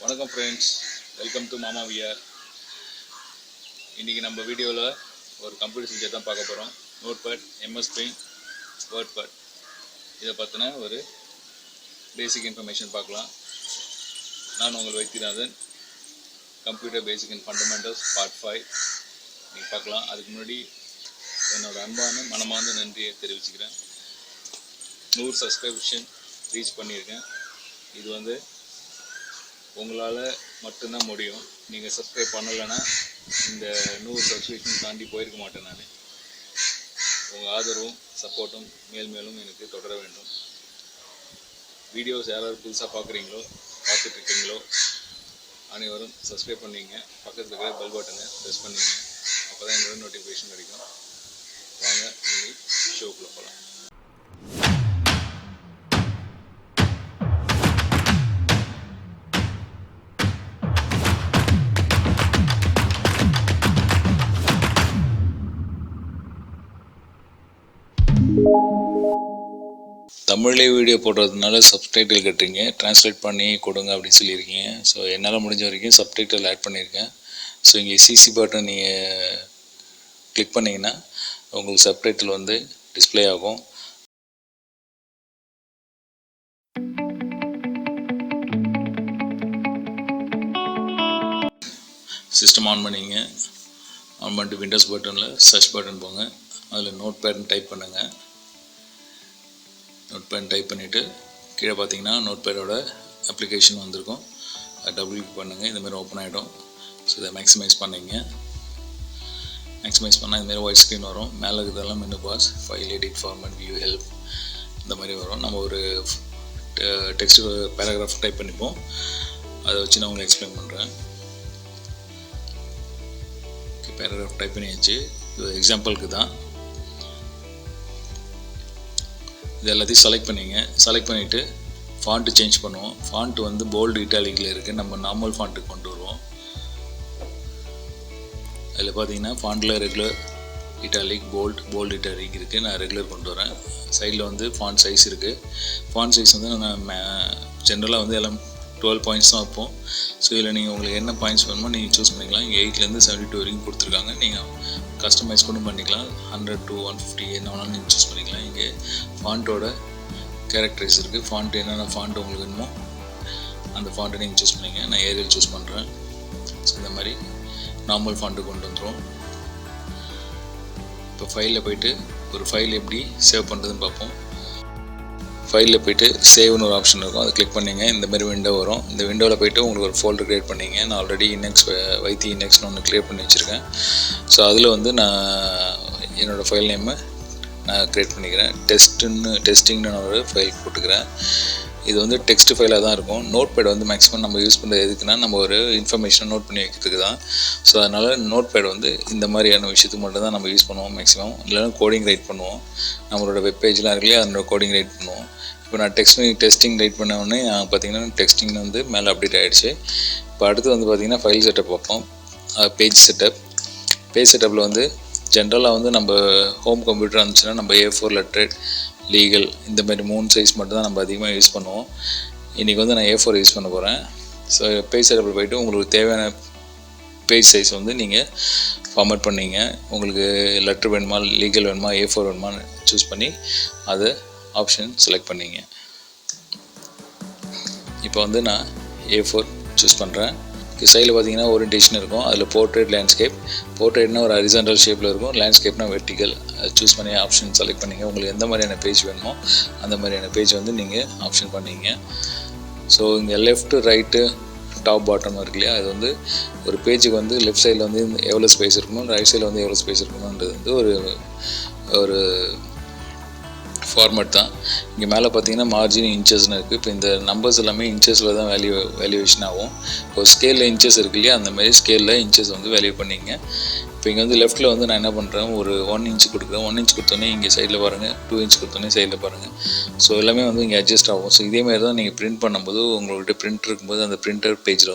வணக்கம் friends, welcome to மாமா VR. இன்றைக்கி நம்ம வீடியோவில் ஒரு கம்ப்யூட்டர் சப்ஜெக்ட் தான் பார்க்க போகிறோம். நோட்பேட், MS பெயிண்ட், வேர்ட்பேட் இதை பற்றின ஒரு பேசிக் இன்ஃபர்மேஷன் பார்க்கலாம். நான் உங்கள் Vaidyanathan. Computer basic and fundamentals part 5 நீங்கள் பார்க்கலாம். அதுக்கு முன்னாடி என்னோடய அன்பான மனமார்ந்த நன்றியை தெரிவிச்சுக்கிறேன். 100 சப்ஸ்கிரிப்ஷன் ரீச் பண்ணியிருக்கேன். இது உங்களால் மட்டும்தான் முடியும். நீங்கள் சப்ஸ்கிரைப் பண்ணலைன்னா இந்த 100 சப்ஸ்கிரிப்ஷன் தாண்டி போயிருக்க மாட்டேன். நான் உங்கள் ஆதரவும் சப்போர்ட்டும் மேலும் எனக்கு தொடர வேண்டும். வீடியோஸ் யாராவது புதுசாக பார்த்துட்ருக்கீங்களோ அனைவரும் சப்ஸ்கிரைப் பண்ணிங்க. பக்கத்தில் இருக்கிற பெல் பட்டனை ப்ரெஸ் பண்ணிங்க. அப்போ தான் என்னோட நோட்டிஃபிகேஷன் கிடைக்கும். வாங்க நீங்கள் ஷோக்குள்ளே போகலாம். தமிழ்லேயே வீடியோ போடுறதுனால சப்டைட்டில் கட்டுறீங்க, ட்ரான்ஸ்லேட் பண்ணி கொடுங்க அப்படின்னு சொல்லியிருக்கீங்க. ஸோ என்னால் முடிஞ்ச வரைக்கும் சப்டைட்டில் ஆட் பண்ணியிருக்கேன். ஸோ இங்கே சிசி பட்டன் நீங்கள் கிளிக் பண்ணிங்கன்னா உங்களுக்கு சப்டைட்டில் டிஸ்பிளே ஆகும். சிஸ்டம் ஆன் பண்ணிங்க. ஆன் பண்ணிட்டு விண்டோஸ் பட்டனில் சர்ச் பட்டன் போங்க. அதில் நோட்பேட்னு டைப் பண்ணுங்கள். நோட்பேட் டைப் பண்ணிவிட்டு கீழே பார்த்தீங்கன்னா நோட்பேடோட அப்ளிகேஷன் வந்திருக்கும். அதை டபுள் கிளிக் பண்ணுங்கள். இந்தமாதிரி ஓப்பன் ஆகிடும். ஸோ இதை மேக்ஸிமைஸ் பண்ணிங்க. மேக்ஸிமைஸ் பண்ணால் இதுமாதிரி ஒயிட் ஸ்க்ரீன் வரும். மேலே இருக்கிறதெல்லாம் menu bars, file, edit, format, view, help இந்த மாதிரி வரும். நம்ம ஒரு டெக்ஸ்ட் பேராகிராஃப் டைப் பண்ணிப்போம். அதை வச்சு நான் உங்களுக்கு எக்ஸ்பிளைன் பண்ணுறேன். ஓகே, பேராகிராஃப் டைப் பண்ணியாச்சு. இது எக்ஸாம்பிளுக்கு தான். இது எல்லாத்தையும் செலக்ட் பண்ணிங்க. செலக்ட் பண்ணிவிட்டு ஃபாண்ட்டு சேஞ்ச் பண்ணுவோம். ஃபாண்ட்டு போல்டு இட்டாலிக்கில் இருக்குது. நம்ம நார்மல் ஃபாண்ட்டுக்கு கொண்டு வருவோம். அதில் பார்த்தீங்கன்னா ஃபாண்ட்டில் ரெகுலர் இட்டாலிக், போல்டு இட்டாலிக் இருக்குது. நான் ரெகுலர் கொண்டு வரேன். சைடில் ஃபாண்ட் சைஸ் இருக்குது. ஃபாண்ட் சைஸ் நான் ஜென்ரலாக எல்லாம் 12 பாயிண்ட்ஸ் தான் வைப்போம். ஸோ இதில் நீங்கள் உங்களுக்கு என்ன பாயிண்ட்ஸ் வேணுமோ நீங்கள் சூஸ் பண்ணிக்கலாம். இங்கே 8லேருந்து 72 வரைக்கும் கொடுத்துருக்காங்க. நீங்கள் கஸ்டமைஸ் கூட பண்ணிக்கலாம். 100 to 150 என்ன வேணாலும் நீங்கள் சூஸ் பண்ணிக்கலாம். இங்கே ஃபாண்ட்டோட கேரக்டரைஸ் இருக்குது. ஃபாண்ட் என்னென்ன ஃபாண்ட் உங்களுக்கு வேணுமோ அந்த ஃபாண்ட்டை நீங்கள் சூஸ் பண்ணிங்க. நான் ஏரியல் சூஸ் பண்ணுறேன். ஸோ இந்த மாதிரி நார்மல் ஃபாண்ட்டு கொண்டு வந்துடும். இப்போ ஃபைலில் போய்ட்டு ஒரு ஃபைல் எப்படி சேவ் பண்ணுறதுன்னு பார்ப்போம். ஃபைலில் போய்ட்டு சேவ்னு ஒரு ஆப்ஷன் இருக்கும். அதை கிளிக் பண்ணிங்க. இந்தமாதிரி விண்டோ வரும். இந்த விண்டோவில் போய்ட்டு உங்களுக்கு ஒரு ஃபோல்டர் க்ரியேட் பண்ணிங்க. நான் ஆல்ரெடி வaithi இனெக்ஸ்னு ஒன்று க்ரியேட் பண்ணி வச்சுருக்கேன். ஸோ அதில் நான் என்னோடய ஃபைல் நேமை நான் க்ரியேட் பண்ணிக்கிறேன். டெஸ்டிங்னு நான் ஒரு ஃபைல் போட்டுக்கிறேன். இது டெக்ஸ்ட் ஃபைலாக தான் இருக்கும். நோட்பேட் மேக்ஸிமம் நம்ம யூஸ் பண்ணுறது எதுக்குன்னா நம்ம ஒரு இன்ஃபர்மேஷனை நோட் பண்ணி வைக்கிறதுக்கு தான். ஸோ அதனால் நோட்பேட் இந்த மாதிரியான விஷயத்துக்கு மட்டும் தான் நம்ம யூஸ் பண்ணுவோம் மேக்ஸிமம். இல்லைன்னா கோடிங் ரைட் பண்ணுவோம். நம்மளோட வெப்பேஜ்லாம் இருக்குல்லையா, அதனோட கோடிங் ரைட் பண்ணுவோம். இப்போ நான் டெஸ்டிங் ரைட் பண்ண உடனே பார்த்தீங்கன்னா டெக்ஸ்டிங் மேலே அப்டேட் ஆகிடுச்சு. இப்போ அடுத்து பார்த்தீங்கன்னா ஃபைல் செட்டப் பார்ப்போம். பேஜ் செட்டப்பில் ஜென்ரலாக நம்ம ஹோம் கம்ப்யூட்டர் இருந்துச்சுன்னா நம்ம A4 லெட்டர், லீகல் இந்த மாதிரி 3 சைஸ் மட்டும் தான் நம்ம அதிகமாக யூஸ் பண்ணுவோம். இன்றைக்கி நான் A4 யூஸ் பண்ண போகிறேன். ஸோ பேஜ் செட்டப்பில் போய்ட்டு உங்களுக்கு தேவையான பேஜ் சைஸ் நீங்கள் ஃபார்மேட் பண்ணிங்க. உங்களுக்கு லெட்டர் வேணுமா, லீகல் வேணுமா, A4 வேணுமான்னு சூஸ் பண்ணி அதை ஆப்ஷன் செலக்ட் பண்ணிங்க. இப்போ நான் A4 சூஸ் பண்ணுறேன். சைடில் பார்த்தீங்கன்னா ஓரியன்டேஷன் இருக்கும். அதில் போர்ட்ரேட், லேண்ட்ஸ்கேப். போர்ட்ரேட்னா ஒரு ஹரிசாண்டல் ஷேப்பில் இருக்கும். லேண்ட்ஸ்கேப்னா வெர்டிக்கல். சூஸ் பண்ணி ஆப்ஷன் செலக்ட் பண்ணிங்க. உங்களுக்கு எந்த மாதிரியான பேஜ் வேணுமோ அந்த மாதிரியான பேஜ் நீங்கள் ஆப்ஷன் பண்ணிங்க. ஸோ இங்கே லெஃப்ட்டு, ரைட்டு, டாப், பாட்டம் இருக்கு இல்லையா, அது ஒரு பேஜுக்கு லெஃப்ட் சைடில் எவ்வளோ ஸ்பேஸ் இருக்கணும், ரைட் சைடில் எவ்வளோ ஸ்பேஸ் இருக்கணுன்றது ஒரு ஃபார்மேட் தான். இங்கே மேலே பார்த்தீங்கன்னா மார்ஜின் இன்ச்சஸ்னு இருக்குது. இப்போ இந்த நம்பர்ஸ் எல்லாமே இன்ச்சஸில் தான் வேல்யூவேஷன் ஆகும். இப்போ ஸ்கேலில் இன்ச்சஸ் இருக்கு இல்லையா, அந்த மாதிரி ஸ்கேலில் இன்ச்சஸ் வேல்யூ பண்ணிங்க. இப்போ இங்கே லெஃப்ட்டில் நான் என்ன பண்ணுறேன், ஒரு 1 இன்ச் கொடுக்குறேன். 1 இன்ச் கொடுத்தோன்னே இங்கே சைடில் பாருங்கள், 2 இன்ச் கொடுத்தோன்னே சைடில் பாருங்கள். ஸோ எல்லாமே இங்கே அட்ஜஸ்ட் ஆகும். ஸோ இதேமாதிரி தான் நீங்கள் பிரிண்ட் பண்ணும்போது உங்கள்கிட்ட பிரிண்ட் இருக்கும்போது அந்த பிரிண்டர் பேஜில்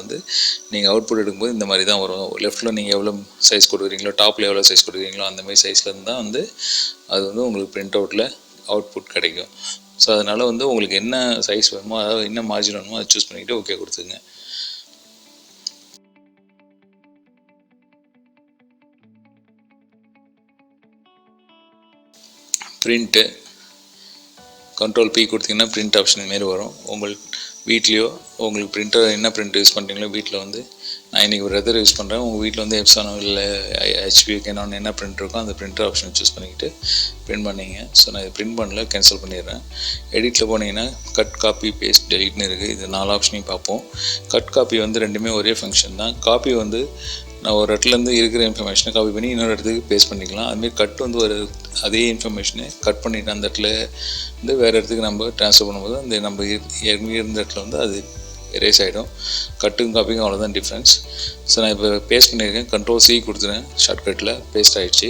நீங்கள் அவுட்புட் எடுக்கும்போது இந்த மாதிரி தான் வரும். லெஃப்ட்டில் நீங்கள் எவ்வளோ சைஸ் கொடுக்குறீங்களோ, டாப்பில் எவ்வளோ சைஸ் கொடுக்குறீங்களோ அந்த மாதிரி சைஸ்லேருந்து தான் அது உங்களுக்கு பிரிண்ட் அவுட்டில் அவுட்புட் கிடைக்கும். ஸோ அதனால் உங்களுக்கு என்ன சைஸ் வேணுமோ, அதாவது என்ன மார்ஜின் வேணுமோ அதை சூஸ் பண்ணிக்கிட்டு ஓகே கொடுத்துங்க. பிரிண்ட்டு கண்ட்ரோல் P கொடுத்தீங்கன்னா பிரிண்ட் ஆப்ஷன் இதுமாரி வரும். உங்களுக்கு வீட்லேயோ உங்களுக்கு பிரிண்டர் என்ன பிரிண்ட் யூஸ் பண்ணுறீங்களோ வீட்டில் வந்து நான் இன்றைக்கி ஒரு ரெதர் யூஸ் பண்ணுறேன். உங்கள் வீட்டில் வந்து எப்சானோ இல்லை HP கேனான் என்ன பிரிண்ட் இருக்கோ அந்த பிரிண்டர் ஆப்ஷன் சூஸ் பண்ணிக்கிட்டு பிரிண்ட் பண்ணிங்க. ஸோ நான் இது பிரிண்ட் பண்ணல, கேன்சல் பண்ணிடுறேன். எடிட்டில் போனீங்கன்னா கட் காப்பி பேஸ்ட் டெலிட்னு இருக்குது. இது 4 ஆப்ஷனையும் பார்ப்போம். கட் காப்பி வந்து ரெண்டுமே ஒரே ஃபங்க்ஷன் தான். காப்பி வந்து நான் ஒரு இடத்துலேருந்து இருக்கிற இன்ஃபர்மேஷனை காப்பி பண்ணி இன்னொரு இடத்துக்கு பேஸ்ட் பண்ணிக்கலாம். அதுமாரி கட் வந்து ஒரு அதே இன்ஃபர்மேஷனை கட் பண்ணிவிட்டு அந்த இடத்துல வந்து வேறு இடத்துக்கு நம்ம ட்ரான்ஸ்ஃபர் பண்ணும்போது அந்த நம்ம இருந்த இடத்துல வந்து அது எரேஸ் ஆகிடும். கட்டுக்கும் காப்பிக்கும் அவ்வளோதான் டிஃப்ரென்ஸ். ஸோ நான் இப்போ பேஸ்ட் பண்ணியிருக்கேன். கண்ட்ரோல் C கொடுத்துறேன், ஷார்ட்கட்டில் பேஸ்ட் ஆகிடுச்சு.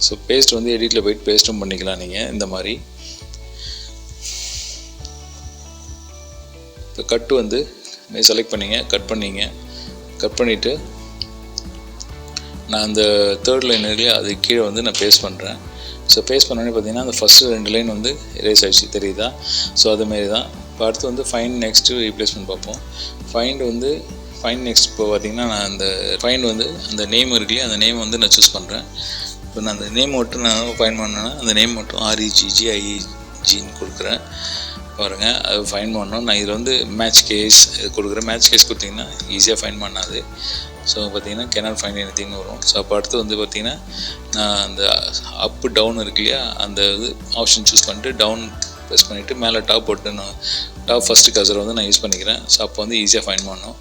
ஸோ பேஸ்ட் வந்து எடிட்டில் போய்ட்டு பேஸ்ட்டும் பண்ணிக்கலாம் நீங்கள் இந்த மாதிரி. இப்போ கட்டு வந்து செலக்ட் பண்ணிங்க, கட் பண்ணிங்க. கட் பண்ணிவிட்டு நான் அந்த 3rd லைன் இல்லையா அது கீழே வந்து நான் பேஸ்ட் பண்ணுறேன். ஸோ பேஸ்ட் பண்ணோன்னே பார்த்தீங்கன்னா அந்த ஃபஸ்ட்டு 2 லைன் வந்து எரேஸ் ஆகிடுச்சு, தெரியுதா? ஸோ அதுமாரி தான். இப்போ அடுத்து வந்து ஃபைண்ட் நெக்ஸ்ட்டு ரீப்ளேஸ்மெண்ட் பார்ப்போம். ஃபைண்ட் நெக்ஸ்ட் இப்போ பார்த்தீங்கன்னா நான் அந்த ஃபைண்ட் வந்து அந்த நேம் இருக்குல்லையா அந்த நேம் வந்து நான் சூஸ் பண்ணுறேன். இப்போ நான் அந்த நேம் மட்டும் நான் ஃபைண்ட் பண்ணேன்னா அந்த நேம் மட்டும் REGGIEGன்னு கொடுக்குறேன். பாருங்கள், அது ஃபைண்ட் பண்ணணும். நான் இதில் வந்து மேட்ச் கேஸ் இது கொடுக்குறேன். மேட்ச் கேஸ் கொடுத்திங்கன்னா ஈஸியாக ஃபைண்ட் பண்ணாது. ஸோ பார்த்தீங்கன்னா கேனாட் ஃபைண்ட் எனிதிங்னு வரும். ஸோ அப்போ அடுத்து வந்து பார்த்திங்கன்னா நான் அந்த அப்பு டவுன் இருக்கு இல்லையா அந்த இது ஆப்ஷன் சூஸ் பண்ணிட்டு டவுன் ப்ரெஸ் பண்ணிவிட்டு மேலே டாப் போட்டு நான் டாப் ஃபஸ்ட்டு கசரை வந்து நான் யூஸ் பண்ணிக்கிறேன். ஸோ அப்போ வந்து ஈஸியாக ஃபைண்ட் பண்ணணும்.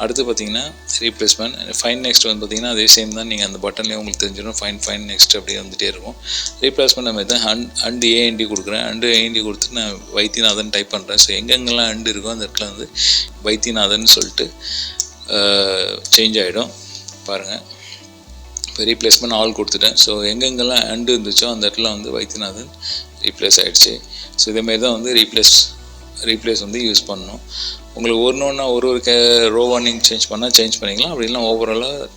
அடுத்து பார்த்தீங்கன்னா ரீப்ளேஸ்மெண்ட் ஃபைண்ட் நெக்ஸ்ட் வந்து பார்த்திங்கன்னா அதே சேம் தான். நீங்கள் அந்த பட்டன்லேயே உங்களுக்கு தெரிஞ்சிடும் ஃபைண்ட் நெக்ஸ்ட் அப்படியே வந்துகிட்டே இருக்கும். ரீப்ளேஸ்மெண்ட் நம்ம தான் அண்டு AND கொடுக்குறேன். அண்டு AND கொடுத்துட்டு நான் வைத்தியநாதன் டைப் பண்ணுறேன். ஸோ எங்கெங்கெல்லாம் அண்டு இருக்கோ அந்த இடத்துல வந்து வைத்தியநாதன் சொல்லிட்டு சேஞ்ச் ஆகிடும். பாருங்கள், இப்போ ரீப்ளேஸ்மெண்ட் ஆல் கொடுத்துட்டேன். ஸோ எங்கெங்கெல்லாம் அண்டு இருந்துச்சோ அந்த இடத்துல வந்து வைத்தியநாதன் ரீப்ளேஸ் ஆகிடுச்சு. ஸோ இதேமாரி தான் வந்து ரீப்ளேஸ் வந்து யூஸ் பண்ணணும். உங்களுக்கு ஒரு ரோவாக நீங்கள் சேஞ்ச் பண்ணிக்கலாம். அப்படி இல்லைனா ஓவராலாக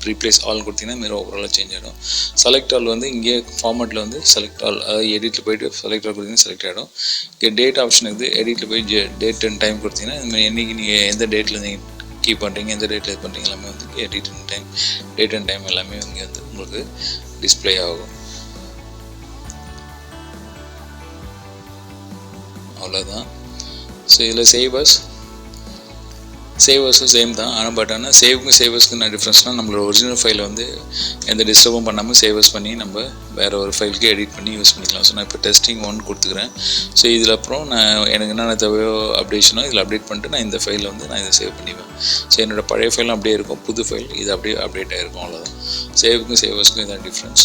ரீப்ளேஸ் ஆல் கொடுத்தீங்கன்னா மாரி ஓவராலாக சேஞ்ச் ஆகிடும். செலக்ட் ஆல் வந்து இங்கே ஃபார்மேட்டில் வந்து செலக்ட் ஆல், அதாவது எடிட்டில் போய்ட்டு செலக்ட் ஆல் கொடுத்தீங்கன்னா செலக்ட் ஆகிடும். இங்கே டேட் ஆப்ஷன் இருக்குது. எடிட்டில் போய் டேட் அண்ட் டைம் கொடுத்தீங்கன்னா இதுமாதிரி என்றைக்கு நீங்கள் எந்த டேட்டில் நீங்கள் கீப் பண்ணுறீங்க, எந்த டேட்டில் இது பண்ணுறீங்க எல்லாமே வந்து டேட் அண்ட் டைம் எல்லாமே இங்கே வந்து உங்களுக்கு டிஸ்பிளே ஆகும். அவ்வளோதான். ஸோ இதில் சேவர்ஸும் சேம் தான். ஆனால் சேவர்ஸ்க்கு என்ன டிஃப்ரென்ஸ்னால் நம்மளோட ஒரிஜினல் ஃபைலை வந்து எந்த டிஸ்டர்பும் பண்ணாமல் சேவர்ஸ் பண்ணி நம்ம வேறு ஒரு ஃபைலுக்கு எடிட் பண்ணி யூஸ் பண்ணிக்கலாம். ஸோ நான் இப்போ டெஸ்டிங் 1 கொடுத்துக்கிறேன். ஸோ இதில் அப்புறம் நான் எனக்கு என்னென்ன தேவையோ அப்டேஷனோ இதில் அப்டேட் பண்ணிட்டு நான் இந்த ஃபைலில் வந்து நான் இதை சேவ் பண்ணிடுவேன். ஸோ என்னோடய பழைய ஃபைலும் அப்படியே இருக்கும், புது ஃபைல் இது அப்படியே அப்டேட் ஆகிருக்கும். அவ்வளோதான். சேவர்ஸ்க்கும் இதான் டிஃப்ரென்ஸ்.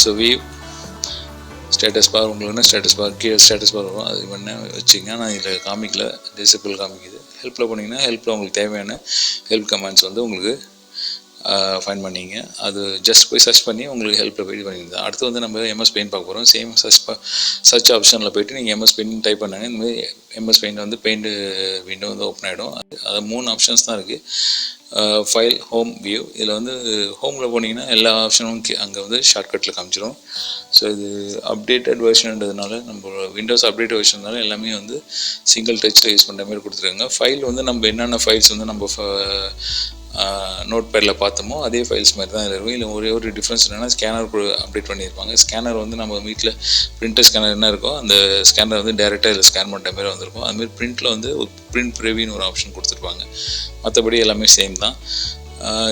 ஸோ ஸ்டேட்டஸ் பார் உங்களுக்கு என்ன ஸ்டேட்டஸ் பார் கீழே ஸ்டேட்டஸ் பார் வரும், அது பண்ண வச்சுங்க. நான் இதில் காமிக்கல, டிசேபிள் காமிக்குது. ஹெல்ப்பில் போனீங்கன்னா ஹெல்ப்பில் உங்களுக்கு தேவையான ஹெல்ப் கமெண்ட்ஸ் வந்து உங்களுக்கு ஃபைண்ட் பண்ணிங்க. அது ஜஸ்ட் போய் சர்ச் பண்ணி உங்களுக்கு ஹெல்ப்பில் போய் பண்ணியிருந்தேன். அடுத்து வந்து நம்ம MS பெயிண்ட் பார்க்க போகிறோம். சேம் சர்ச் ஆப்ஷனில் போய்ட்டு நீங்கள் MS பெயிண்ட் டைப் பண்ணாங்க. இந்தமாதிரி MS பெயிண்ட் வந்து பெயிண்ட் விண்டோ வந்து ஓப்பன் ஆகிடும். அது 3 ஆப்ஷன்ஸ் தான் இருக்குது. File, home, view. இதில் வந்து ஹோமில் போனீங்கன்னா எல்லா ஆப்ஷனும் அங்கே வந்து ஷார்ட்கட்டில் காமிச்சிடும். ஸோ இது அப்டேட்டட் வெர்ஷன்ன்றதுனால நம்ம விண்டோஸ் அப்டேட் வெர்ஷன்னால எல்லாமே வந்து சிங்கிள் டச்சில் யூஸ் பண்ணுற மாதிரி கொடுத்துருக்காங்க. ஃபைல் வந்து நம்ம என்னென்ன ஃபைல்ஸ் வந்து நம்ம நோட்பேடில் பார்த்தோமோ அதே ஃபைல்ஸ் மாதிரி தான் இருக்கும். இல்லை ஒரே ஒரு டிஃப்ரென்ஸ் என்னென்னா ஸ்கேனர் அப்டேட் பண்ணியிருப்பாங்க. ஸ்கேனர் வந்து நம்ம வீட்டில் பிரிண்டர் ஸ்கேனர் என்ன இருக்கோ அந்த ஸ்கேனர் வந்து டேரெக்டாக இதில் ஸ்கேன் பண்ணுற மாதிரி வந்திருக்கும். அதுமாதிரி பிரிண்ட்டில் வந்து பிரிண்ட் ப்ரிவியூன்னு ஒரு ஆப்ஷன் கொடுத்துருப்பாங்க. மற்றபடி எல்லாமே சேம் தான்.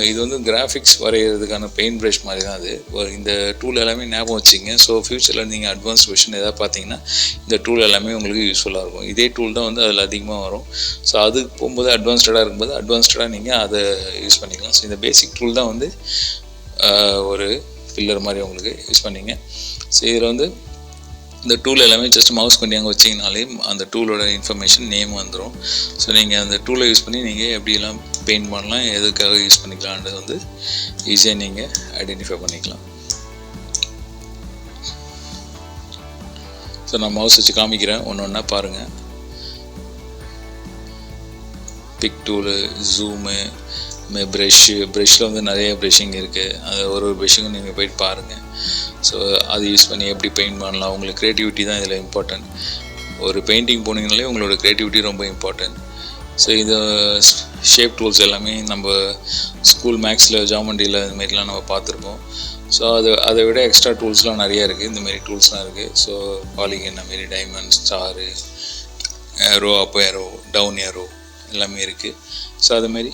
இது வந்து கிராஃபிக்ஸ் வரைகிறதுக்கான பெயிண்ட் ப்ரஷ் மாதிரி தான் அது. இந்த டூல் எல்லாமே ஞாபகம் வச்சுங்க. ஸோ ஃப்யூச்சரில் நீங்கள் அட்வான்ஸ் வெர்ஷன் எதாவது பார்த்தீங்கன்னா இந்த டூல் எல்லாமே உங்களுக்கு யூஸ்ஃபுல்லாக இருக்கும். இதே டூல் தான் வந்து அதில் அதிகமாக வரும். ஸோ அதுக்கு போகும்போது அட்வான்ஸ்டாக நீங்கள் அதை யூஸ் பண்ணிக்கலாம். ஸோ இந்த பேசிக் டூல் தான் வந்து ஒரு ஃபில்லர் மாதிரி உங்களுக்கு யூஸ் பண்ணிங்க. ஸோ இதில் வந்து இந்த டூல் எல்லாமே ஜஸ்ட் மவுஸ் பண்ணி அங்கே வச்சிங்கனாலே அந்த டூலோட இன்ஃபர்மேஷன் நேம் வந்துடும். ஸோ நீங்கள் அந்த டூலை யூஸ் பண்ணி நீங்கள் எப்படியெல்லாம் பெயிண்ட் பண்ணலாம், எதுக்காக யூஸ் பண்ணிக்கலான்றது வந்து ஈஸியாக நீங்கள் ஐடென்டிஃபை பண்ணிக்கலாம். ஸோ நான் மவுஸ் வச்சு காமிக்கிறேன், ஒன்று ஒன்றா பாருங்கள். பிக் டூலு, ஜூமு, ப்ரெஷ்ஷில் வந்து நிறைய ப்ரெஷ்ஷிங் இருக்குது. அது ஒரு ப்ரெஷ்ஷுக்கும் நீங்கள் போய்ட்டு பாருங்கள். ஸோ அது யூஸ் பண்ணி எப்படி பெயிண்ட் பண்ணலாம். உங்களுக்கு க்ரியேட்டிவிட்டி தான் இதில் இம்பார்ட்டன்ட். ஒரு பெயிண்டிங் போனீங்கனாலே உங்களோட க்ரியேட்டிவிட்டி ரொம்ப இம்பார்ட்டன்ட். ஸோ இது ஷேப் டூல்ஸ் எல்லாமே நம்ம ஸ்கூல் மேக்ஸில் ஜாமெண்ட்ரியில் இதுமாரிலாம் நம்ம பார்த்துருப்போம். ஸோ அதை விட எக்ஸ்ட்ரா டூல்ஸ்லாம் நிறையா இருக்குது, இந்தமாரி டூல்ஸ்லாம் இருக்குது. ஸோ பாலிகன் இந்தமாரி diamond, star, arrow, up arrow, down arrow எல்லாமே இருக்குது. ஸோ அதுமாரி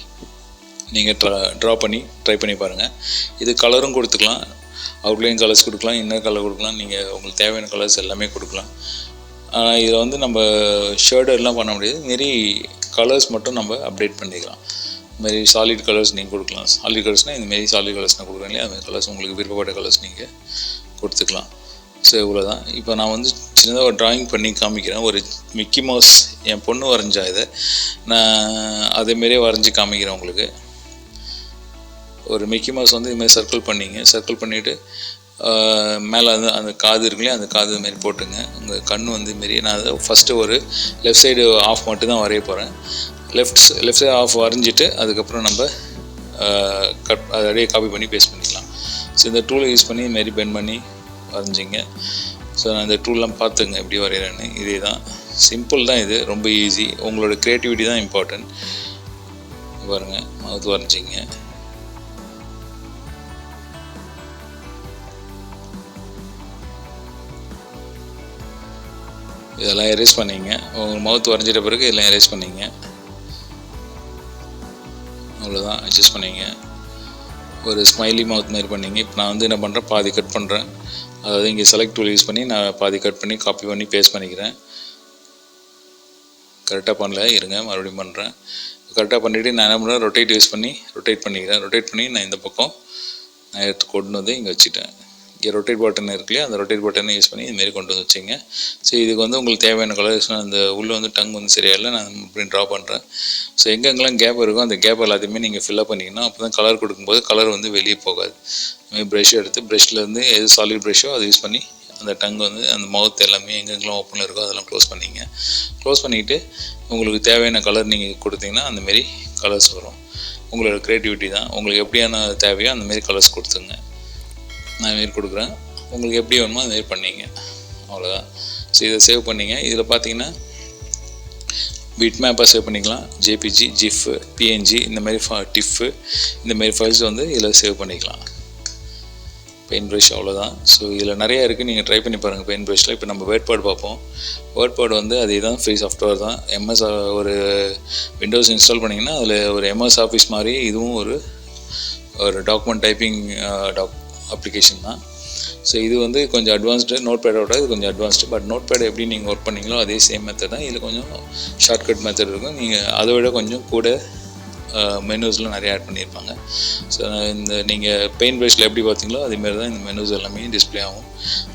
நீங்கள் ட்ரா பண்ணி ட்ரை பண்ணி பாருங்கள். இது கலரும் கொடுத்துக்கலாம், அவுட்லைன் கலர்ஸ் கொடுக்கலாம், இன்னர் கலர் கொடுக்கலாம், நீங்கள் உங்களுக்கு தேவையான கலர்ஸ் எல்லாமே கொடுக்கலாம். ஆனால் இதில் வந்து நம்ம ஷேடர்லாம் பண்ண முடியாது, இதுமாரி கலர்ஸ் மட்டும் நம்ம அப்டேட் பண்ணிக்கலாம். இதுமாரி சாலிட் கலர்ஸ் நீங்கள் கொடுக்கலாம். சாலிட் கலர்ஸ்னால் இந்தமாரி சாலிட் கலர்ஸ் நான் கொடுக்குறேன் இல்லையா, அதுமாதிரி கலர்ஸ் உங்களுக்கு விருப்பப்பட்ட கலர்ஸ் நீங்கள் கொடுத்துக்கலாம். ஸோ இவ்வளோ தான். இப்போ நான் வந்து சின்னதாக ஒரு ட்ராயிங் பண்ணி காமிக்கிறேன். ஒரு மிக்கி மவுஸ் என் பொண்ணு வரைஞ்சா இதை நான் அதேமாரியே வரைஞ்சி காமிக்கிறேன் உங்களுக்கு. ஒரு மிக்கி மவுஸ் வந்து இதுமாதிரி சர்க்கிள் பண்ணிவிட்டு மேலே வந்து அந்த காது இருக்குல்லையே, அந்த காது இதுமாரி போட்டுங்க. உங்கள் கண் வந்து இதுமாரி நான் அதை ஃபஸ்ட்டு ஒரு லெஃப்ட் சைடு ஆஃப் மட்டும் தான் வரைய போகிறேன். லெஃப்ட் சைடு ஆஃப் வரைஞ்சிட்டு அதுக்கப்புறம் நம்ம அதை அப்படியே காப்பி பண்ணி பேஸ்ட் பண்ணிக்கலாம். ஸோ இந்த டூலை யூஸ் பண்ணி இதுமாரி பெண்ட் பண்ணி வரைஞ்சிங்க. ஸோ நான் இந்த டூல்லாம் பார்த்துங்க எப்படி வரைகிறேன்னு. இதே தான், சிம்பிள் தான் இது, ரொம்ப ஈஸி. உங்களோட க்ரியேட்டிவிட்டி தான் இம்பார்ட்டன்ட். பாருங்கள், மவுத் வரைஞ்சிங்க. இதெல்லாம் எரேஸ் பண்ணிங்க. உங்கள் மவுத் வரைஞ்சிட்ட பிறகு இதெல்லாம் எரேஸ் பண்ணிங்க. அவ்வளோதான், அட்ஜஸ்ட் பண்ணிங்க. ஒரு ஸ்மைலி மவுத் மாதிரி பண்ணிங்க. இப்போ நான் வந்து என்ன பண்ணுறேன், பாதி கட் பண்ணுறேன். அதாவது இங்கே செலக்ட் டூல் யூஸ் பண்ணி நான் பாதி கட் பண்ணி காப்பி பண்ணி பேஸ்ட் பண்ணிக்கிறேன். கரெக்டாக பண்ணல, இருங்க மறுபடியும் பண்ணுறேன். கரெக்டாக பண்ணிவிட்டு நான் என்ன பண்ணுறேன், ரொட்டேட் யூஸ் பண்ணி ரொட்டேட் பண்ணிக்கிறேன். ரொட்டேட் பண்ணி நான் இந்த பக்கம் நான் எடுத்து கொண்டு வந்து இங்கே வச்சுட்டேன். இங்கே ரொட்டேட் பட்டன் இருக்கு இல்லையா, அந்த ரொட்டேட் பட்டனை யூஸ் பண்ணி இதுமாரி கொண்டு வந்து வச்சுங்க. ஸோ இதுக்கு வந்து உங்களுக்கு தேவையான கலர்ஸ் அந்த உள்ளே வந்து டங் வந்து சரியாயில்லை, நான் இப்படி ட்ரா பண்ணுறேன். ஸோ எங்கெங்கெல்லாம் கேப் இருக்கோ அந்த கேப் எல்லாத்தையுமே நீங்கள் ஃபில்லப் பண்ணிங்கன்னா அப்போ தான் கலர் கொடுக்கும்போது கலர் வந்து வெளியே போகாது. இதுமாதிரி ப்ரஷ் எடுத்து ப்ரஷ்லேருந்து எது சாலிட் ப்ரஷ்ஷோ அதை யூஸ் பண்ணி அந்த டங் வந்து அந்த மவுத் எல்லாமே எங்கெங்கெல்லாம் ஓப்பனில் இருக்கோ அதெல்லாம் க்ளோஸ் பண்ணிங்க. க்ளோஸ் பண்ணிவிட்டு உங்களுக்கு தேவையான கலர் நீங்கள் கொடுத்தீங்கன்னா அந்தமாரி கலர்ஸ் வரும். உங்களோட க்ரியேட்டிவிட்டி தான், உங்களுக்கு எப்படியான தேவையோ அந்தமாரி கலர்ஸ் கொடுத்துங்க. நான் இதுமாரி கொடுக்குறேன், உங்களுக்கு எப்படி வேணுமோ அதுமாரி பண்ணிங்க. அவ்வளோதான். ஸோ இதை சேவ் பண்ணிங்க. இதில் பார்த்தீங்கன்னா bitmap சேவ் பண்ணிக்கலாம், JPG, GIF, PNG இந்தமாரி TIFF இந்தமாரி ஃபைல்ஸ் வந்து இதில் சேவ் பண்ணிக்கலாம். பெயிண்ட் ப்ரஷ் அவ்வளோதான். ஸோ இதில் நிறையா இருக்குது, நீங்கள் ட்ரை பண்ணி பாருங்கள் பெயிண்ட் ப்ரஷில். இப்போ நம்ம வேர்ட்பேட் பார்ப்போம். வேர்ட்பேட் வந்து அதே தான், ஃப்ரீ சாஃப்ட்வேர் தான். MS ஒரு விண்டோஸ் இன்ஸ்டால் பண்ணிங்கன்னா அதில் ஒரு MS ஆஃபீஸ் மாதிரி இதுவும் ஒரு டாக்குமெண்ட் டைப்பிங் அப்ளிகேஷன் தான். ஸோ இது வந்து கொஞ்சம் அட்வான்ஸ்டு, நோட்பேடோட இது கொஞ்சம் அட்வான்ஸ்டு. பட் நோட்பேட் எப்படி நீங்கள் ஒர்க் பண்ணிங்களோ அதே சேம் மெத்தட் தான். இதில் கொஞ்சம் ஷார்ட்கட் மெத்தட் இருக்கும். நீங்கள் அதை விட கொஞ்சம் கூட மெனூஸ்லாம் நிறைய ஆட் பண்ணியிருப்பாங்க. ஸோ இந்த நீங்கள் பெயிண்ட் ப்ரஷில் எப்படி பார்த்தீங்களோ அதேமாரி தான் இந்த மெனூஸ் எல்லாமே டிஸ்பிளே ஆகும்.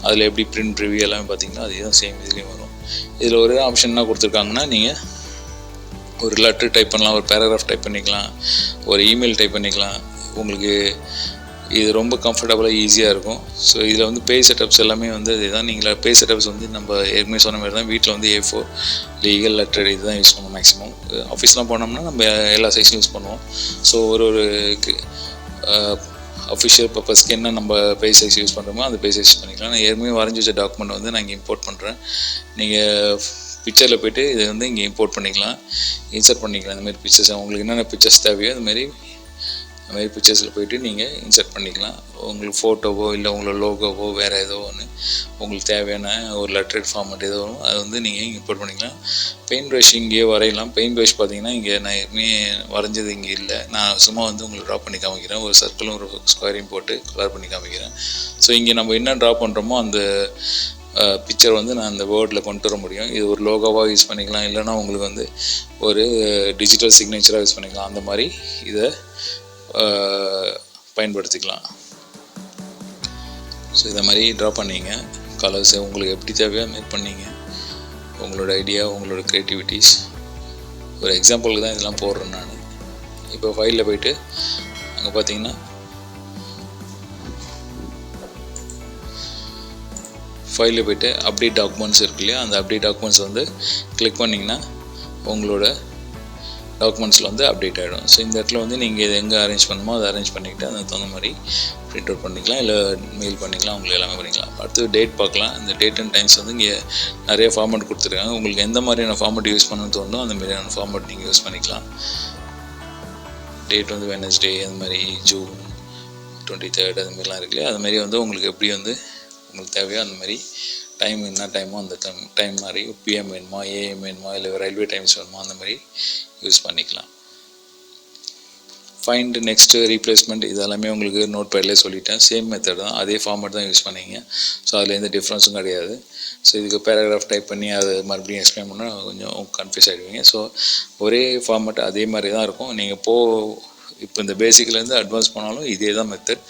அதில் எப்படி பிரிண்ட் ரிவ்யூ எல்லாமே பார்த்தீங்கன்னா அதே தான் சேம் இதுலேயும் வரும். இதில் ஒரு ஆப்ஷன் என்ன கொடுத்துருக்காங்கன்னா, நீங்கள் ஒரு லெட்டர் டைப் பண்ணலாம், ஒரு பேராகிராஃப் டைப் பண்ணிக்கலாம், ஒரு இமெயில் டைப் பண்ணிக்கலாம். உங்களுக்கு இது ரொம்ப கம்ஃபர்டபுளாக ஈஸியாக இருக்கும். ஸோ இதில் வந்து பேஜ் செட்டப்ஸ் எல்லாமே வந்து இதுதான். நீங்கள் பேஜ் செட்டப்ஸ் வந்து நம்ம ஏற்கனவே சொன்ன மாதிரி தான், வீட்டில் வந்து A4 லீகல் லெட்டர் இது தான் யூஸ் பண்ணுவோம் மேக்ஸிமம். ஆஃபீஸ்லாம் போனோம்னா நம்ம எல்லா சைஸும் யூஸ் பண்ணுவோம். ஸோ ஒரு அஃபிஷியல் பர்பஸ்க்கு என்ன நம்ம பேஜ் சைஸ் யூஸ் பண்ணுறோமோ அந்த பேஜ் சைஸ் பண்ணிக்கலாம். நான் ஏற்கனவே வரைஞ்சி வச்ச டாக்குமெண்ட் வந்து நான் இங்கே இம்போர்ட் பண்ணுறேன். நீங்கள் பிக்சரில் போய்ட்டு இதை வந்து இங்கே இம்போர்ட் பண்ணிக்கலாம், இன்சர்ட் பண்ணிக்கலாம். இந்தமாரி பிக்சர்ஸ் உங்களுக்கு என்னென்ன பிக்சர்ஸ் தேவையோ அதுமாரி பிக்சர்ஸில் போய்ட்டு நீங்கள் இன்சர்ட் பண்ணிக்கலாம். உங்களுக்கு ஃபோட்டோவோ இல்லை உங்களோட லோகோவோ வேறு ஏதோ ஒன்று உங்களுக்கு தேவையான ஒரு லெட்டரட் ஃபார்மேட் ஏதோ வரும், அது வந்து நீங்கள் இம்போர்ட் பண்ணிக்கலாம். பெயிண்ட் ப்ரஷ் இங்கேயே வரையலாம். பெயிண்ட் ப்ரஷ் பார்த்தீங்கன்னா இங்கே நான் எதுவுமே வரைஞ்சது இங்கே இல்லை. நான் சும்மா வந்து உங்களுக்கு ட்ரா பண்ணி காமிக்கிறேன். ஒரு சர்க்கிளும் ஒரு ஸ்கொயரையும் போட்டு கலர் பண்ணி காமிக்கிறேன். ஸோ இங்கே நம்ம என்ன ட்ரா பண்ணுறோமோ அந்த பிக்சர் வந்து நான் அந்த வேர்டில் கொண்டு வர முடியும். இது ஒரு லோகோவாக யூஸ் பண்ணிக்கலாம், இல்லைனா உங்களுக்கு வந்து ஒரு டிஜிட்டல் சிக்னேச்சராக யூஸ் பண்ணிக்கலாம். அந்த மாதிரி இதை பயன்படுத்திக்கலாம். ஸோ இதை மாதிரி ட்ரா பண்ணிங்க. கலர்ஸை உங்களுக்கு எப்படி தேவையோ மேக் பண்ணிங்க. உங்களோட ஐடியா, உங்களோட க்ரியேட்டிவிட்டிஸ். ஒரு எக்ஸாம்பிளுக்கு தான் இதெல்லாம் போடுறேன் நான். இப்போ ஃபைலில் போய்ட்டு அங்கே பார்த்தீங்கன்னா ஃபைலில் போய்ட்டு அப்டேட் டாக்குமெண்ட்ஸ் இருக்கு இல்லையா, அந்த அப்டேட் டாக்குமெண்ட்ஸ் வந்து கிளிக் பண்ணிங்கன்னா உங்களோட டாக்குமெண்ட்ஸில் வந்து அப்டேட் ஆகிடும். ஸோ இந்த இடத்துல வந்து நீங்கள் இதை எங்கே அரேஞ்ச் பண்ணணுமோ அதை அரேஞ்ச் பண்ணிக்கிட்டு அதுக்கு தகுந்த மாதிரி பிரிண்ட் அவுட் பண்ணிக்கலாம், இல்லை மெயில் பண்ணிக்கலாம், உங்களுக்கு எல்லாமே பண்ணிக்கலாம். அடுத்து டேட் பார்க்கலாம். இந்த டேட் அண்ட் டைம்ஸ் வந்து இங்கே நிறைய ஃபார்மேட் கொடுத்துருக்காங்க. உங்களுக்கு எந்த மாதிரியான ஃபார்மேட் யூஸ் பண்ணணும்னு தோணுதோ அந்த மாதிரியான ஃபார்மேட் நீங்கள் யூஸ் பண்ணிக்கலாம். டேட் வந்து வெனஸ்டே, அந்த மாதிரி ஜூன், 23rd அது மாதிரிலாம் இருக்கு இல்லையா, அது மாதிரி வந்து உங்களுக்கு எப்படி வந்து உங்களுக்கு தேவையோ அந்த மாதிரி டைம் என்ன டைமோ அந்த டைம் மாதிரி பிஎம் வேணுமா, ஏஎம் வேணுமா, இல்லை ரயில்வே டைம்ஸ் வேணுமா, அந்த மாதிரி யூஸ் பண்ணிக்கலாம். ஃபைண்ட், நெக்ஸ்ட்டு, ரீப்ளேஸ்மெண்ட் இது எல்லாமே உங்களுக்கு நோட்பேட்லேயே சொல்லிட்டேன். சேம் மெத்தட் தான், அதே ஃபார்மேட் தான் யூஸ் பண்ணிங்க. ஸோ அதில் எந்த டிஃப்ரென்ஸும் கிடையாது. ஸோ இதுக்கு பேராகிராஃப் டைப் பண்ணி அது மறுபடியும் எக்ஸ்பிளைன் பண்ணால் கொஞ்சம் கன்ஃபியூஸ் ஆகிடுவீங்க. ஸோ ஒரே ஃபார்மேட் அதே மாதிரி தான் இருக்கும். நீங்கள் இப்போ இந்த பேசிக்லேருந்து அட்வான்ஸ் போனாலும் இதே தான் மெத்தட்.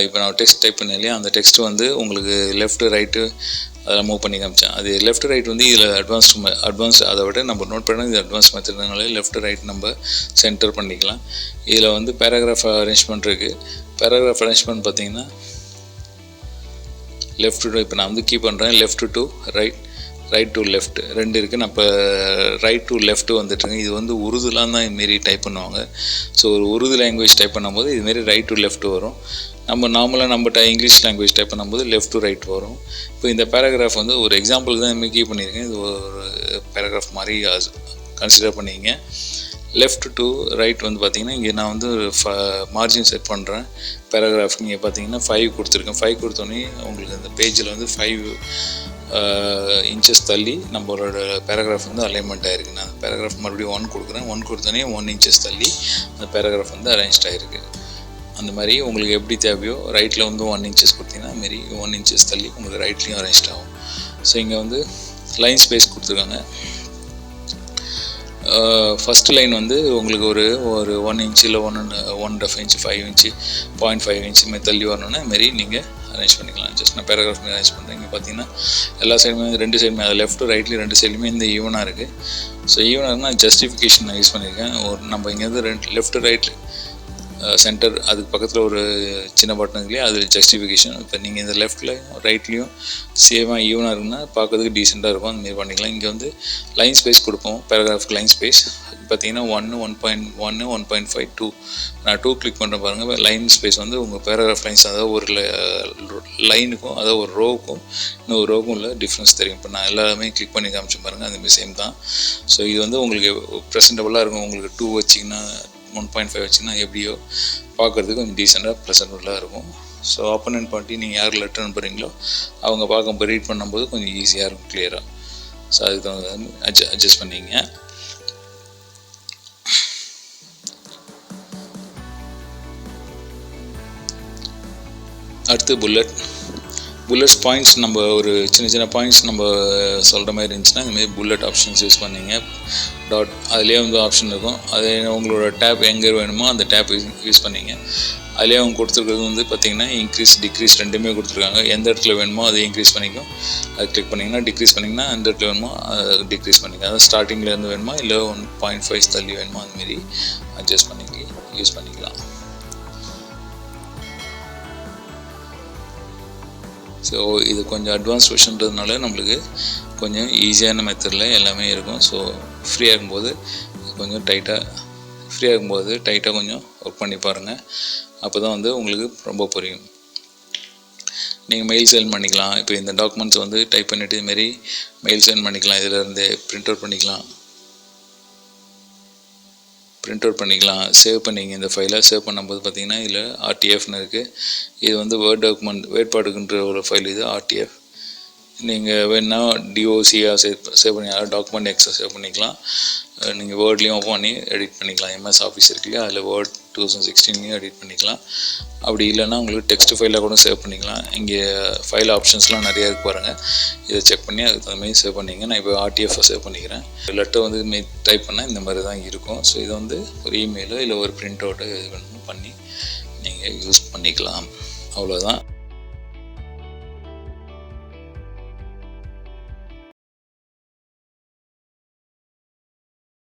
இப்போ நான் டெக்ஸ்ட் டைப் பண்ணேன் இல்லையா, அந்த டெக்ஸ்ட் வந்து உங்களுக்கு லெஃப்ட்டு ரைட்டு அதெல்லாம் மூவ் பண்ணி காமிச்சேன். அது லெஃப்ட் ரைட் வந்து இதில் அட்வான்ஸ் அதை விட நம்ம நோட் பண்ண இது அட்வான்ஸ் மெத்தட்னால லெஃப்ட் ரைட் நம்ம சென்டர் பண்ணிக்கலாம். இதில் வந்து பேராகிராஃப் அரேஞ்ச்மெண்ட் இருக்குது. பேராகிராஃப் அரேஞ்ச்மெண்ட் பார்த்தீங்கன்னா லெஃப்ட் டு, இப்போ நான் வந்து கீ பண்ணுறேன் left to right to left ரெண்டு இருக்குது. நான் இப்போ ரைட் டு லெஃப்ட் வந்துட்டுருங்க. இது வந்து உருதுலாம் தான் இதுமாரி டைப் பண்ணுவாங்க. ஸோ ஒரு உருது லாங்குவேஜ் டைப் பண்ணும்போது இதுமாரி ரைட் டு லெஃப்ட் வரும். நம்ம நார்மலாக நம்ம இங்கிலீஷ் லாங்குவேஜ் டைப் பண்ணும்போது லெஃப்ட் டு ரைட் வரும். இப்போ இந்த பேராகிராஃப் வந்து ஒரு எக்ஸாம்பிளுக்கு தான் இதுமாரி கீ பண்ணியிருக்கேன். இது ஒரு பேராகிராஃப் மாதிரி கன்சிடர் பண்ணிங்க. லெஃப்ட் டு ரைட் வந்து பார்த்திங்கன்னா இங்கே நான் வந்து மார்ஜின் செட் பண்ணுறேன். பேராகிராஃப் இங்கே பார்த்தீங்கன்னா 5 கொடுத்துருக்கேன். 5 கொடுத்தோன்னே உங்களுக்கு அந்த பேஜில் வந்து 5 இன்ச்சஸ் தள்ளி நம்மளோட பேராகிராஃப் வந்து அலைன்மெண்ட் ஆகிருக்கு. நான் பேராகிராஃப் மறுபடியும் 1 கொடுக்குறேன். 1 கொடுத்தோன்னே 1 இன்ச்சஸ் தள்ளி அந்த பேராகிராஃப் வந்து அரேஞ்ச் ஆகிருக்கு. அந்த மாதிரி உங்களுக்கு எப்படி தேவையோ ரைட்டில் வந்து 1 இன்ச்சஸ் கொடுத்தீங்கன்னா அதுமாரி 1 இன்ச்சஸ் தள்ளி உங்களுக்கு ரைட்லேயும் அரேஞ்ச் ஆகும். ஸோ இங்கே வந்து லைன் ஸ்பேஸ் கொடுத்துருக்காங்க. ஃபஸ்ட்டு லைன் வந்து உங்களுக்கு ஒரு 1 இன்ச்சு இல்லை 1.5 இன்ச்சு 5 இன்ச்சு 0.5 இன்ச்சு மாதிரி தள்ளி வரணுன்னா அதுமாரி நீங்கள் அரேஞ்ச் பண்ணிக்கலாம். ஜஸ்ட் நான் பேராகிராஃப் மாதிரி அரேஞ்ச் பண்ணுறேன். இங்கே பார்த்தீங்கன்னா எல்லா சைடுமே 2 சைடுமே அது லெஃப்ட் ரைட்லேயும் 2 சைடுமே இந்த ஈவனாக இருக்குது. ஸோ ஈவனாக இருக்குன்னா ஜஸ்டிஃபிகேஷன் நான் யூஸ் பண்ணியிருக்கேன். நம்ம இங்கேருந்து லெஃப்ட் ரைட் சென்டர் அதுக்கு பக்கத்தில் ஒரு சின்ன பட்டன் இல்லையா, அது ஜஸ்டிஃபிகேஷன். இப்போ நீங்கள் இந்த லெஃப்ட்லையும் ரைட்லேயும் சேமாக ஈவனாக இருக்குன்னா பார்க்கறதுக்கு டீசெண்டாக இருக்கும். அந்தமாரி பண்ணிக்கலாம். இங்கே வந்து லைன் ஸ்பேஸ் கொடுப்போம். பேராகிராஃப்க்கு லைன் ஸ்பேஸ் பார்த்தீங்கன்னா 1, 1.1, 1.5, 2. நான் 2 கிளிக் பண்ணுற பாருங்கள். லைன் ஸ்பேஸ் வந்து உங்கள் பேராகிராஃப் லைன்ஸ் அதாவது ஒரு லைனுக்கும் அதாவது ஒரு ரோவுக்கும் இன்னொரு ரோவுக்கும் உள்ள டிஃப்ரென்ஸ் தெரியும். இப்போ நான் எல்லாமே கிளிக் பண்ணி காமிச்சு பாருங்கள். அதுமாரி சேம் தான். ஸோ இது வந்து உங்களுக்கு ப்ரெசென்டபுளாக இருக்கும். உங்களுக்கு 2 வச்சிங்கன்னா 1.5 வச்சிங்கன்னா எப்படியோ பார்க்குறதுக்கு கொஞ்சம் டீசெண்டாக ப்ரெசென்டபுளாக இருக்கும். ஸோ ஆப்போனன்ட் பார்ட்டி நீங்கள் யார் லெட்டர் அனுப்புகிறீங்களோ அவங்க பார்க்க ரீட் பண்ணும்போது கொஞ்சம் ஈஸியாக இருக்கும், கிளியராக. ஸோ அதுக்கு தகுந்த அட்ஜஸ்ட் பண்ணிங்க. அடுத்து புல்லட்ஸ் பாயிண்ட்ஸ். நம்ம ஒரு சின்ன பாயிண்ட்ஸ் நம்ம சொல்கிற மாதிரி இருந்துச்சுன்னா இந்தமாரி புல்லட் ஆப்ஷன்ஸ் யூஸ் பண்ணிங்க. டாட் அதுலேயே வந்து ஆப்ஷன் இருக்கும். அது உங்களோட டேப் எங்கே வேணுமோ அந்த டேப் யூஸ் பண்ணிங்க. அதுலேயே அவங்க கொடுத்துருக்கிறது வந்து பார்த்திங்கன்னா இன்க்ரீஸ் டிக்ரீஸ் ரெண்டுமே கொடுத்துருக்காங்க. எந்த இடத்துல வேணுமோ அதை இன்க்ரீஸ் பண்ணிக்கும். அது கிளிக் பண்ணிங்கன்னா டிக்ரீஸ் பண்ணிங்கன்னா எந்த இடத்துல வேணுமோ அதை டிக்ரீஸ் பண்ணிக்கலாம். அதாவது ஸ்டார்டிங்லேருந்து வேணுமா இல்லை 1.5 தள்ளி வேணுமோ அதுமாரி அட்ஜஸ்ட் பண்ணி யூஸ் பண்ணிக்கலாம். ஸோ இது கொஞ்சம் அட்வான்ஸ் வெர்ஷன்றதுனால நம்மளுக்கு கொஞ்சம் ஈஸியான மெத்தடில் எல்லாமே இருக்கும். ஸோ ஃப்ரீயாக இருக்கும்போது டைட்டாக கொஞ்சம் ஒர்க் பண்ணி பாருங்கள். அப்போ தான் வந்து உங்களுக்கு ரொம்ப புரியும். நீங்கள் மெயில் சென்ட் பண்ணிக்கலாம். இப்போ இந்த டாக்குமெண்ட்ஸ் வந்து டைப் பண்ணிவிட்டு இதுமாரி மெயில் சென்ட் பண்ணிக்கலாம். இதில் இருந்து பிரிண்ட் அவுட் பண்ணிக்கலாம். சேவ் பண்ணிங்க. இந்த ஃபைலை சேவ் பண்ணும்போது பார்த்தீங்கன்னா இதில் RTFன்னு இருக்குது. இது வந்து வேர்ட்பாடுக்குன்ற ஒரு ஃபைல். இது RTF. நீங்கள் வேணுன்னா DOCயாக சேவ் பண்ணிக்கலாம். டாக்குமெண்ட் எக்ஸாக சேவ் பண்ணிக்கலாம். நீங்கள் வேர்ட்லேயும் ஓப்பன் பண்ணி எடிட் பண்ணிக்கலாம். MS ஆஃபீஸ் இருக்கு இல்லையா, அதில் வேர்ட் 2016லையும் எடிட் பண்ணிக்கலாம். அப்படி இல்லைன்னா உங்களுக்கு டெக்ஸ்ட் ஃபைலாக கூட சேவ் பண்ணிக்கலாம். இங்கே ஃபைல் ஆப்ஷன்ஸ்லாம் நிறையா இருக்கு பாருங்கள். இதை செக் பண்ணி அதுக்கு தகுந்தமாதிரி சேவ் பண்ணிங்க. நான் இப்போ RTFை சேவ் பண்ணிக்கிறேன். லெட்டர் வந்து டைப் பண்ணால் இந்த மாதிரி தான் இருக்கும். ஸோ இது வந்து ஒரு இமெயிலோ இல்லை ஒரு பிரிண்ட் அவுட்டோ இது வேணுமோ பண்ணி நீங்கள் யூஸ் பண்ணிக்கலாம். அவ்வளோதான்.